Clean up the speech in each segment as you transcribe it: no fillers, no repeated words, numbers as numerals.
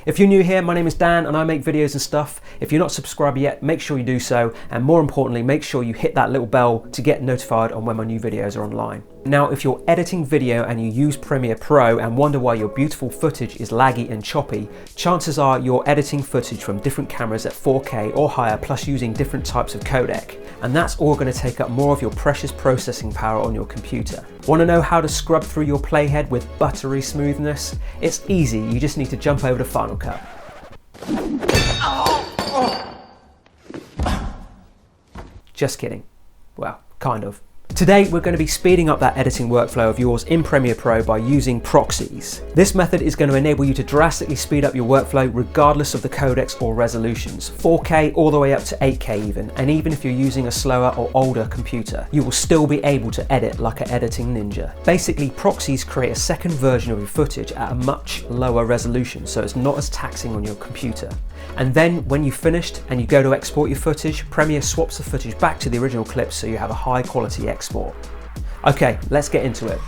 If you're new here, my name is Dan and I make videos and stuff. If you're not subscribed yet, make sure you do so, and more importantly, make sure you hit that little bell to get notified on when my new videos are online. Now, if you're editing video and you use Premiere Pro and wonder why your beautiful footage is laggy and choppy, chances are you're editing footage from different cameras at 4K or higher, plus using different types of codec. And that's all going to take up more of your precious processing power on your computer. Want to know how to scrub through your playhead with buttery smoothness? It's easy, you just need to jump over to Final Cut. Just kidding. Well, kind of. Today we're going to be speeding up that editing workflow of yours in Premiere Pro by using Proxies. This method is going to enable you to drastically speed up your workflow regardless of the codecs or resolutions, 4K all the way up to 8K even, and even if you're using a slower or older computer, you will still be able to edit like an editing ninja. Basically, Proxies create a second version of your footage at a much lower resolution, so it's not as taxing on your computer. And then when you've finished and you go to export your footage, Premiere swaps the footage back to the original clip so you have a high quality export. Okay, let's get into it.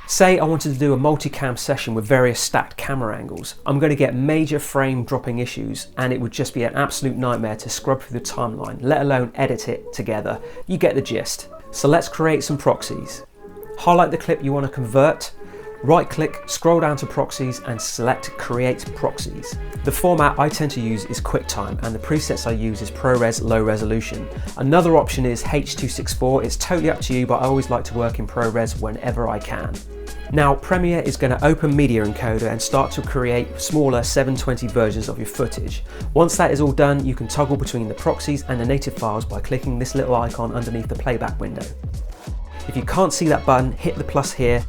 Say I wanted to do a multicam session with various stacked camera angles. I'm going to get major frame dropping issues and it would just be an absolute nightmare to scrub through the timeline, let alone edit it together. You get the gist. So let's create some proxies. Highlight the clip you want to convert. Right click, scroll down to Proxies and select Create Proxies. The format I tend to use is QuickTime and the presets I use is ProRes Low Resolution. Another option is H.264, it's totally up to you, but I always like to work in ProRes whenever I can. Now Premiere is going to open Media Encoder and start to create smaller 720 versions of your footage. Once that is all done, you can toggle between the proxies and the native files by clicking this little icon underneath the playback window. If you can't see that button, hit the plus here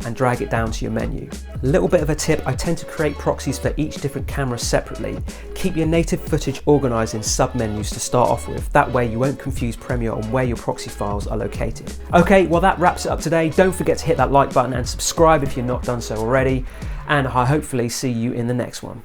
and drag it down to your menu. A little bit of a tip, I tend to create proxies for each different camera separately. Keep your native footage organized in sub-menus to start off with, that way you won't confuse Premiere on where your proxy files are located. Okay, well that wraps it up today. Don't forget to hit that like button and subscribe if you're not done so already, and I hopefully see you in the next one.